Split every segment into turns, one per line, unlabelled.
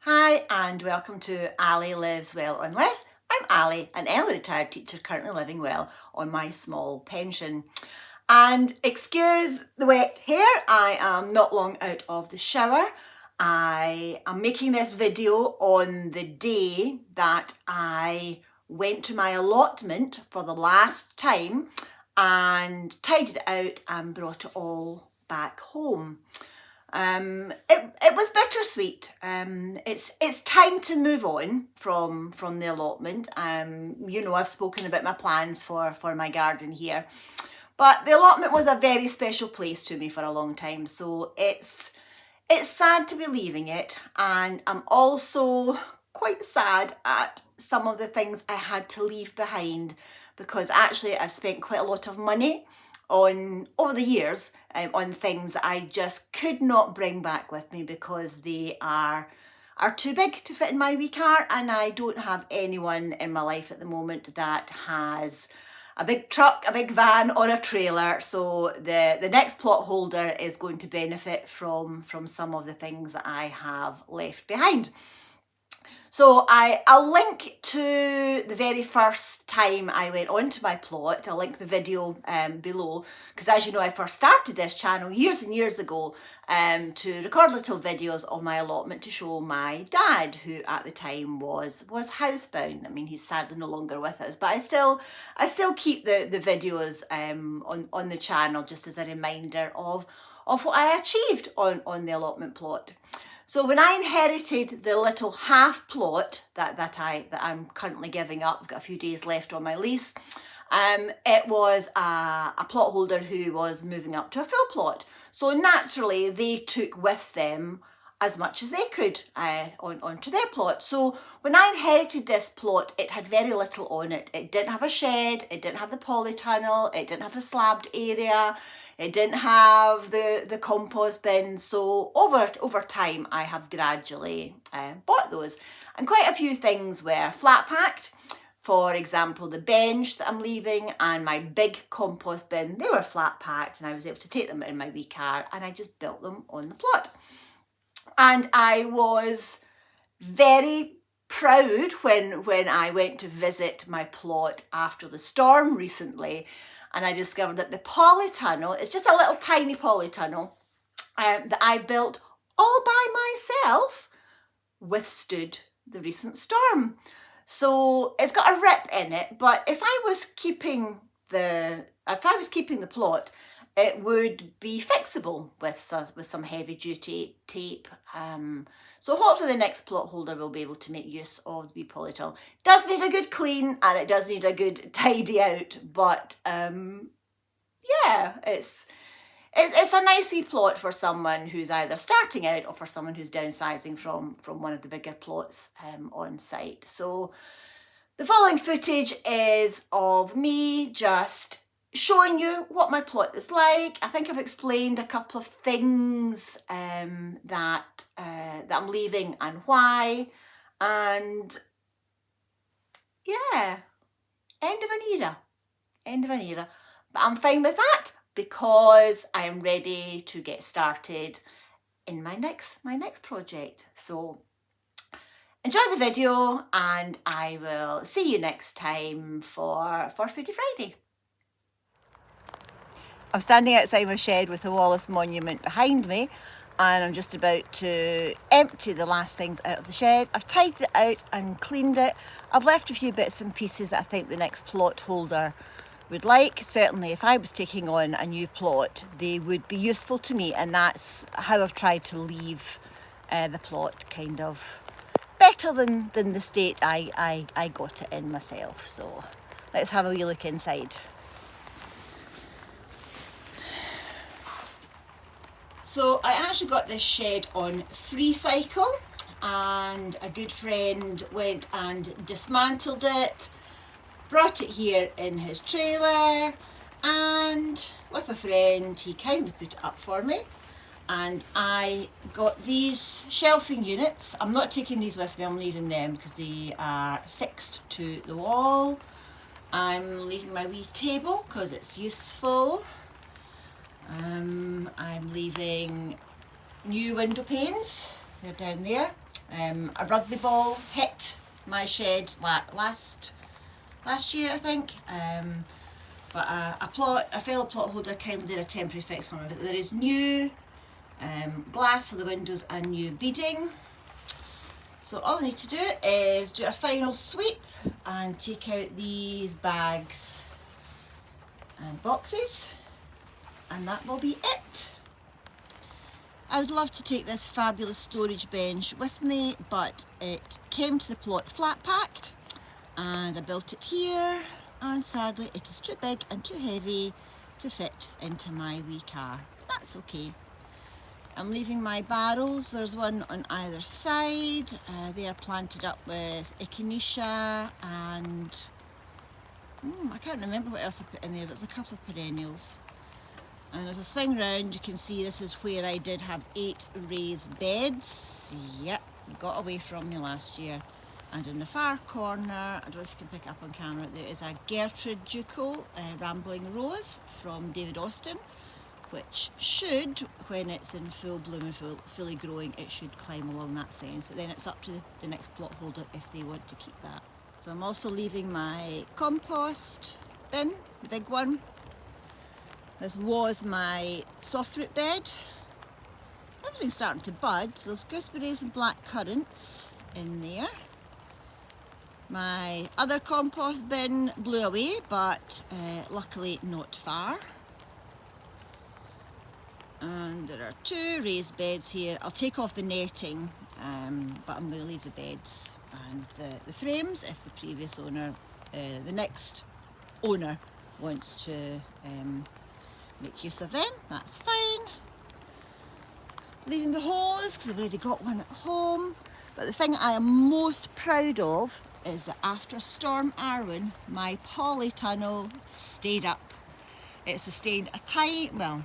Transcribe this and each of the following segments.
Hi and welcome to Ali Lives Well on Less. I'm Ali, an early retired teacher currently living well on my small pension. And excuse the wet hair, I am not long out of the shower. I am making this video on the day that I went to my allotment for the last time and tidied it out and brought it all back home. It was bittersweet. It's time to move on from the allotment. I've spoken about my plans for my garden here, but the allotment was a very special place to me for a long time. So it's sad to be leaving it, and I'm also quite sad at some of the things I had to leave behind, because actually I've spent quite a lot of money on over the years on things that I just could not bring back with me because they are too big to fit in my wee car, and I don't have anyone in my life at the moment that has a big truck, a big van or a trailer. So the next plot holder is going to benefit from some of the things that I have left behind. So I'll link to the very first time I went onto my plot. I'll link the video below, because as you know, I first started this channel years and years ago to record little videos of my allotment to show my dad, who at the time was housebound. I mean, he's sadly no longer with us, but I still keep the videos on the channel just as a reminder of what I achieved on the allotment plot. So when I inherited the little half plot that I'm currently giving up, I've got a few days left on my lease, it was a plot holder who was moving up to a full plot. So naturally they took with them as much as they could onto their plot. So when I inherited this plot, it had very little on it. It didn't have a shed, it didn't have the polytunnel, it didn't have a slabbed area, it didn't have the compost bin. So over time, I have gradually bought those. And quite a few things were flat packed. For example, the bench that I'm leaving and my big compost bin, they were flat packed, and I was able to take them in my wee car, and I just built them on the plot. And I was very proud when I went to visit my plot after the storm recently, and I discovered that the polytunnel, it's just a little tiny polytunnel that I built all by myself, withstood the recent storm. So it's got a rip in it, but if I was keeping the plot, it would be fixable with some heavy duty tape. So hopefully the next plot holder will be able to make use of the wee polytunnel. It does need a good clean, and it does need a good tidy out, but yeah, it's a nice wee plot for someone who's either starting out or for someone who's downsizing from one of the bigger plots on site. So the following footage is of me just showing you what my plot is like. I think I've explained a couple of things that I'm leaving and why, and yeah, end of an era. But I'm fine with that because I am ready to get started in my next project. So enjoy the video, and I will see you next time for Foodie Friday. I'm standing outside my shed with the Wallace Monument behind me, and I'm just about to empty the last things out of the shed. I've tidied it out and cleaned it. I've left a few bits and pieces that I think the next plot holder would like. Certainly if I was taking on a new plot, they would be useful to me, and that's how I've tried to leave the plot kind of better than the state I got it in myself. So let's have a wee look inside. So I actually got this shed on FreeCycle, and a good friend went and dismantled it, brought it here in his trailer, and with a friend he kindly put it up for me. And I got these shelving units. I'm not taking these with me, I'm leaving them because they are fixed to the wall. I'm leaving my wee table because it's useful. I'm leaving new window panes, they're down there. A rugby ball hit my shed last year, I think. But a fellow plot holder kindly did a temporary fix on it. There is new glass for the windows and new beading. So all I need to do is do a final sweep and take out these bags and boxes, and that will be it. I would love to take this fabulous storage bench with me, but it came to the plot flat packed and I built it here, and sadly it is too big and too heavy to fit into my wee car. That's okay. I'm leaving my barrels, there's one on either side. They are planted up with echinacea and I can't remember what else I put in there, but there's a couple of perennials. And as I swing round, you can see this is where I did have 8 raised beds. Yep, got away from me last year. And in the far corner, I don't know if you can pick up on camera, there is a Gertrude Ducal Rambling Rose from David Austin, which should, when it's in full bloom and fully growing, it should climb along that fence. But then it's up to the next plot holder if they want to keep that. So I'm also leaving my compost bin, the big one. This was my soft fruit bed. Everything's starting to bud, so there's gooseberries and black currants in there. My other compost bin blew away, but luckily not far. And there are 2 raised beds here. I'll take off the netting, but I'm going to leave the beds and the frames if the previous owner, the next owner, wants to make use of them. That's fine. Leaving the hose because I've already got one at home. But the thing I am most proud of is that after Storm Arwen, my polytunnel stayed up. It sustained a tiny, well,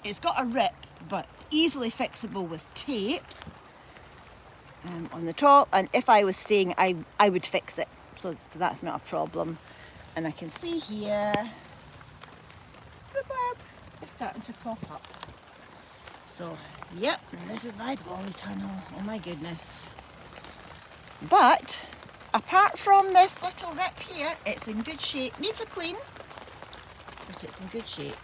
it's got a rip, but easily fixable with tape on the top. And if I was staying, I would fix it. So that's not a problem. And I can see here, rhubarb is starting to pop up. So, yep, this is my polytunnel. Oh my goodness. But apart from this little rip here, it's in good shape. Needs a clean, but it's in good shape.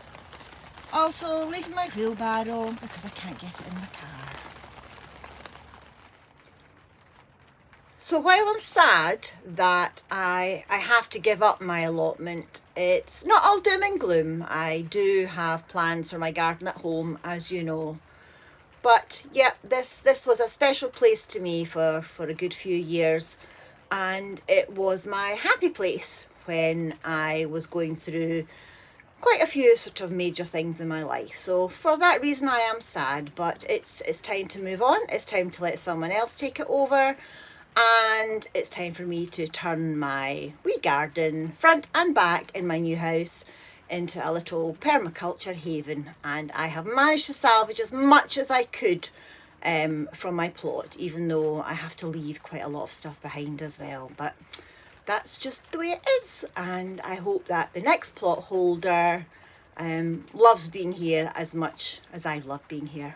Also leaving my wheelbarrow because I can't get it in my car. So while I'm sad that I have to give up my allotment, it's not all doom and gloom. I do have plans for my garden at home, as you know. But yeah, this was a special place to me for a good few years, and it was my happy place when I was going through quite a few sort of major things in my life. So for that reason I am sad, but it's time to move on. It's time to let someone else take it over, and it's time for me to turn my wee garden, front and back, in my new house into a little permaculture haven. And I have managed to salvage as much as I could from my plot, even though I have to leave quite a lot of stuff behind as well. But that's just the way it is, and I hope that the next plot holder loves being here as much as I love being here.